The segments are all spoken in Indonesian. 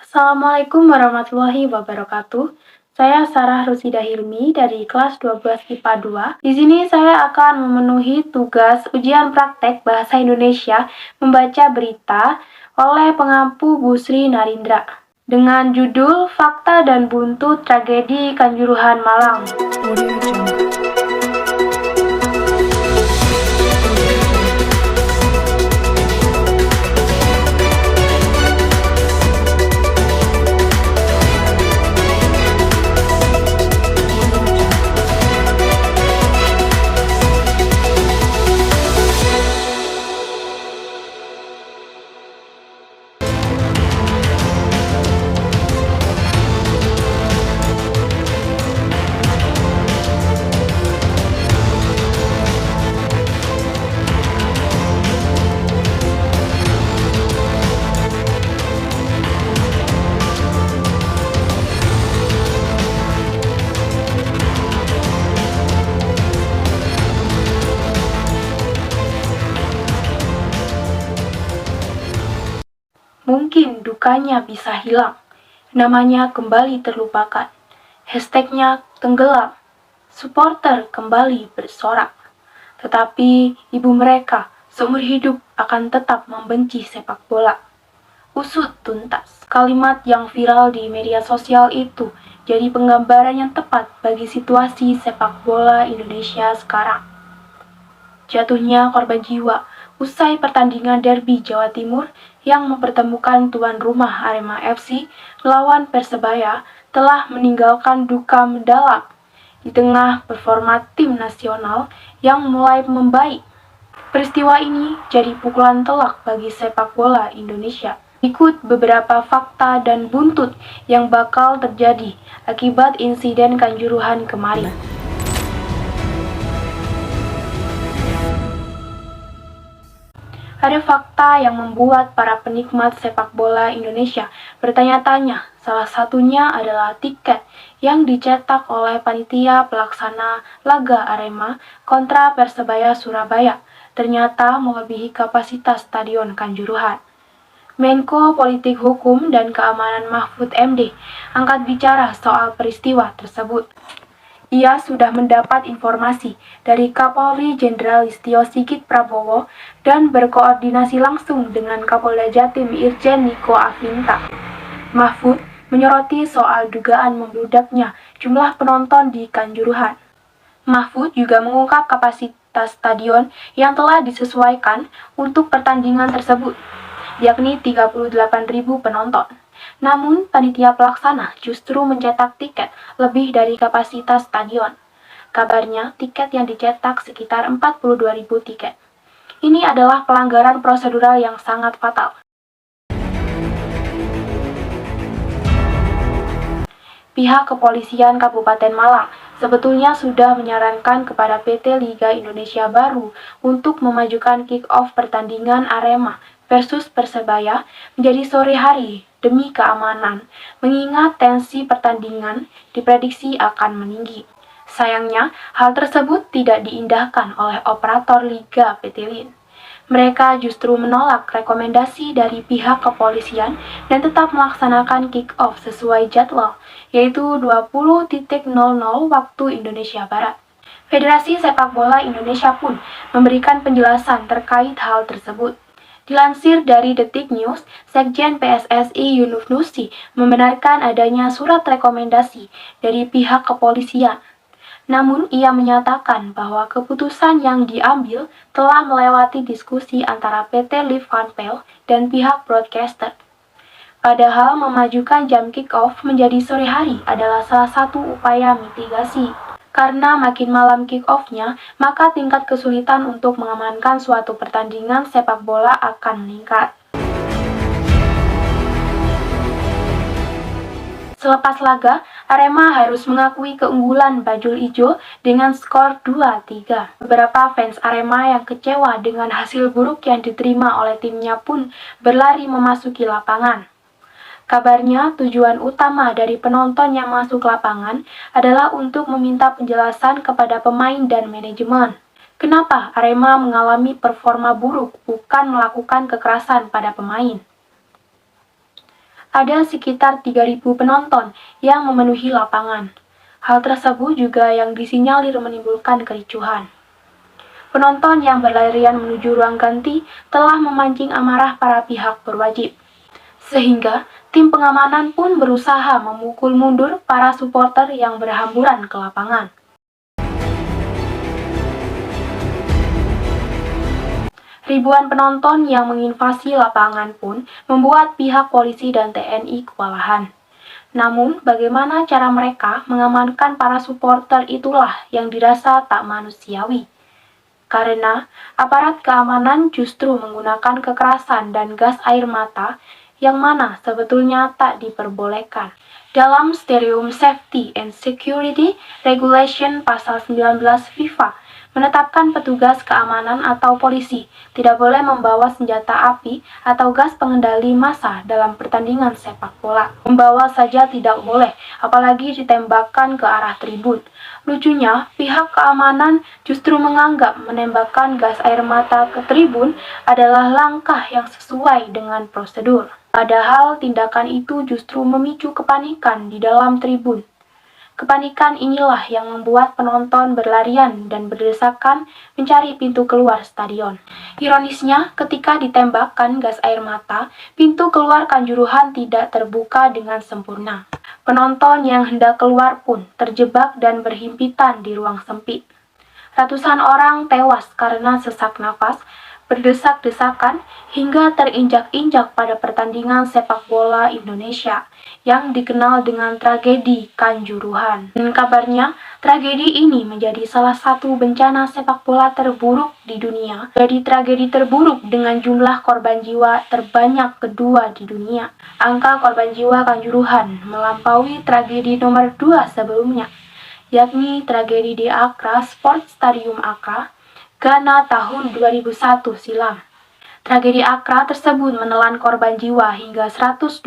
Assalamualaikum warahmatullahi wabarakatuh. Saya Sarah Rusida Hilmi dari kelas 12 IPA 2. Di sini saya akan memenuhi tugas ujian praktek bahasa Indonesia membaca berita oleh pengampu Bu Sri Narindra dengan judul Fakta dan Buntut Tragedi Kanjuruhan Malang. Mungkin dukanya bisa hilang, namanya kembali terlupakan, hashtagnya tenggelam, supporter kembali bersorak. Tetapi ibu mereka seumur hidup akan tetap membenci sepak bola. Usut tuntas, kalimat yang viral di media sosial itu jadi penggambaran yang tepat bagi situasi sepak bola Indonesia sekarang. Jatuhnya korban jiwa usai pertandingan derby Jawa Timur yang mempertemukan tuan rumah Arema FC melawan Persebaya telah meninggalkan duka mendalam di tengah performa tim nasional yang mulai membaik. Peristiwa ini jadi pukulan telak bagi sepak bola Indonesia. Ikut beberapa fakta dan buntut yang bakal terjadi akibat insiden Kanjuruhan kemarin. Ada fakta yang membuat para penikmat sepak bola Indonesia bertanya-tanya. Salah satunya adalah tiket yang dicetak oleh panitia pelaksana laga Arema kontra Persebaya Surabaya ternyata melebihi kapasitas Stadion Kanjuruhan. Menko Politik Hukum dan Keamanan Mahfud MD angkat bicara soal peristiwa tersebut. Ia sudah mendapat informasi dari Kapolri Jenderal Listio Sigit Prabowo dan berkoordinasi langsung dengan Kapolda Jatim Irjen Niko Afinta. Mahfud menyoroti soal dugaan membludaknya jumlah penonton di Kanjuruhan. Mahfud juga mengungkap kapasitas stadion yang telah disesuaikan untuk pertandingan tersebut, yakni 38.000 penonton. Namun, panitia pelaksana justru mencetak tiket lebih dari kapasitas stadion. Kabarnya, tiket yang dicetak sekitar 42.000 tiket. Ini adalah pelanggaran prosedural yang sangat fatal. Pihak kepolisian Kabupaten Malang sebetulnya sudah menyarankan kepada PT Liga Indonesia Baru untuk memajukan kick-off pertandingan Arema versus Persebaya menjadi sore hari demi keamanan, mengingat tensi pertandingan diprediksi akan meninggi. Sayangnya, hal tersebut tidak diindahkan oleh operator Liga PT Lin. Mereka justru menolak rekomendasi dari pihak kepolisian dan tetap melaksanakan kick-off sesuai jadwal, yaitu 20.00 waktu Indonesia Barat. Federasi Sepak Bola Indonesia pun memberikan penjelasan terkait hal tersebut. Dilansir dari Detik News, Sekjen PSSI Yunus Nusi membenarkan adanya surat rekomendasi dari pihak kepolisian. Namun, ia menyatakan bahwa keputusan yang diambil telah melewati diskusi antara PT Live Fanpel dan pihak broadcaster. Padahal memajukan jam kick-off menjadi sore hari adalah salah satu upaya mitigasi. Karena makin malam kick-off-nya, maka tingkat kesulitan untuk mengamankan suatu pertandingan sepak bola akan meningkat. Selepas laga, Arema harus mengakui keunggulan Bajul Ijo dengan skor 2-3. Beberapa fans Arema yang kecewa dengan hasil buruk yang diterima oleh timnya pun berlari memasuki lapangan. Kabarnya tujuan utama dari penonton yang masuk lapangan adalah untuk meminta penjelasan kepada pemain dan manajemen. Kenapa Arema mengalami performa buruk bukan melakukan kekerasan pada pemain? Ada sekitar 3.000 penonton yang memenuhi lapangan. Hal tersebut juga yang disinyalir menimbulkan kericuhan. Penonton yang berlarian menuju ruang ganti telah memancing amarah para pihak berwajib. Sehingga tim pengamanan pun berusaha memukul mundur para supporter yang berhamburan ke lapangan. Ribuan penonton yang menginvasi lapangan pun membuat pihak polisi dan TNI kewalahan. Namun, bagaimana cara mereka mengamankan para supporter itulah yang dirasa tak manusiawi. Karena aparat keamanan justru menggunakan kekerasan dan gas air mata yang mana sebetulnya tak diperbolehkan. Dalam Stereo Safety and Security Regulation Pasal 19 FIFA, menetapkan petugas keamanan atau polisi tidak boleh membawa senjata api atau gas pengendali massa dalam pertandingan sepak bola. Membawa saja tidak boleh, apalagi ditembakkan ke arah tribun. Lucunya, pihak keamanan justru menganggap menembakkan gas air mata ke tribun adalah langkah yang sesuai dengan prosedur. Padahal tindakan itu justru memicu kepanikan di dalam tribun. Kepanikan inilah yang membuat penonton berlarian dan berdesakan mencari pintu keluar stadion. Ironisnya, ketika ditembakkan gas air mata, pintu keluar Kanjuruhan tidak terbuka dengan sempurna. Penonton yang hendak keluar pun terjebak dan berhimpitan di ruang sempit. Ratusan orang tewas karena sesak nafas, berdesak-desakan, hingga terinjak-injak pada pertandingan sepak bola Indonesia yang dikenal dengan tragedi Kanjuruhan. Dan kabarnya, tragedi ini menjadi salah satu bencana sepak bola terburuk di dunia. Jadi tragedi terburuk dengan jumlah korban jiwa terbanyak kedua di dunia. Angka korban jiwa Kanjuruhan melampaui tragedi nomor 2 sebelumnya, yakni tragedi di Accra Sport Stadium Accra, Ghana tahun 2001 silam. Tragedi Accra tersebut menelan korban jiwa hingga 126.000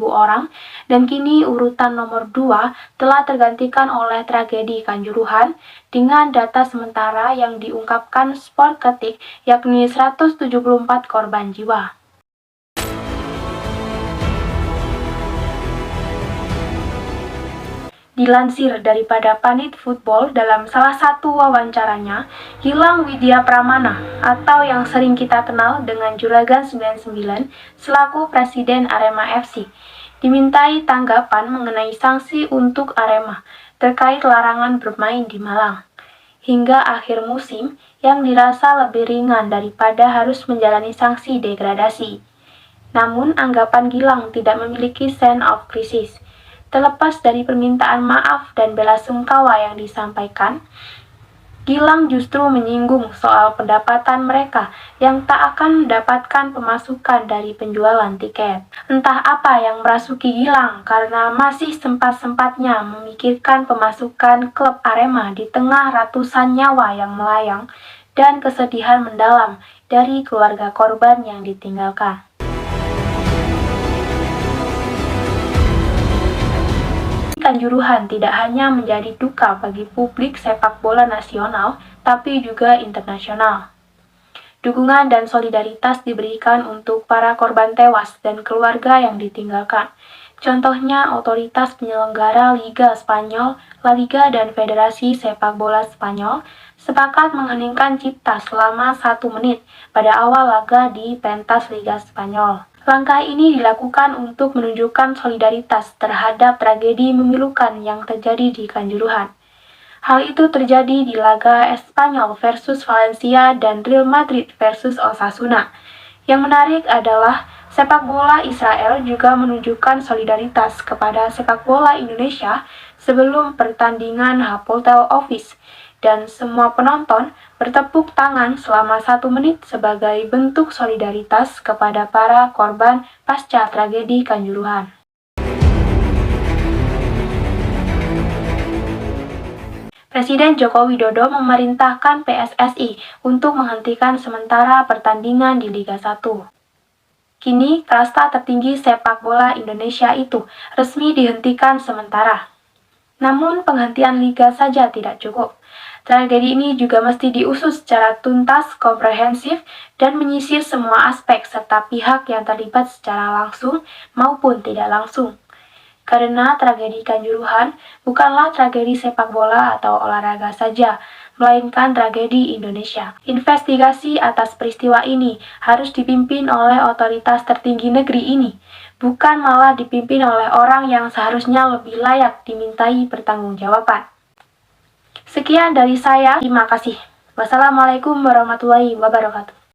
orang dan kini urutan nomor 2 telah tergantikan oleh tragedi Kanjuruhan dengan data sementara yang diungkapkan Sport Ketik yakni 174 korban jiwa. Dilansir daripada Panit Football dalam salah satu wawancaranya, Gilang Widya Pramana atau yang sering kita kenal dengan Juragan 99 selaku Presiden Arema FC dimintai tanggapan mengenai sanksi untuk Arema terkait larangan bermain di Malang hingga akhir musim yang dirasa lebih ringan daripada harus menjalani sanksi degradasi. Namun anggapan Gilang tidak memiliki sense of crisis. Terlepas dari permintaan maaf dan bela sungkawa yang disampaikan, Gilang justru menyinggung soal pendapatan mereka yang tak akan mendapatkan pemasukan dari penjualan tiket. Entah apa yang merasuki Gilang karena masih sempat-sempatnya memikirkan pemasukan klub Arema di tengah ratusan nyawa yang melayang dan kesedihan mendalam dari keluarga korban yang ditinggalkan. Kanjuruhan tidak hanya menjadi duka bagi publik sepak bola nasional, tapi juga internasional. Dukungan dan solidaritas diberikan untuk para korban tewas dan keluarga yang ditinggalkan. Contohnya, otoritas penyelenggara Liga Spanyol, La Liga, dan Federasi Sepak Bola Spanyol sepakat mengheningkan cipta selama 1 menit pada awal laga di pentas Liga Spanyol. Langkah ini dilakukan untuk menunjukkan solidaritas terhadap tragedi memilukan yang terjadi di Kanjuruhan. Hal itu terjadi di laga Espanyol versus Valencia dan Real Madrid versus Osasuna. Yang menarik adalah sepak bola Israel juga menunjukkan solidaritas kepada sepak bola Indonesia sebelum pertandingan Hapoel Office, dan semua penonton bertepuk tangan selama 1 menit sebagai bentuk solidaritas kepada para korban pasca tragedi Kanjuruhan. Presiden Joko Widodo memerintahkan PSSI untuk menghentikan sementara pertandingan di Liga 1. Kini, kasta tertinggi sepak bola Indonesia itu resmi dihentikan sementara. Namun, penghentian liga saja tidak cukup. Tragedi ini juga mesti diusut secara tuntas, komprehensif, dan menyisir semua aspek serta pihak yang terlibat secara langsung maupun tidak langsung. Karena tragedi Kanjuruhan bukanlah tragedi sepak bola atau olahraga saja, melainkan tragedi Indonesia. Investigasi atas peristiwa ini harus dipimpin oleh otoritas tertinggi negeri ini, bukan malah dipimpin oleh orang yang seharusnya lebih layak dimintai pertanggungjawaban. Sekian dari saya, terima kasih. Wassalamualaikum warahmatullahi wabarakatuh.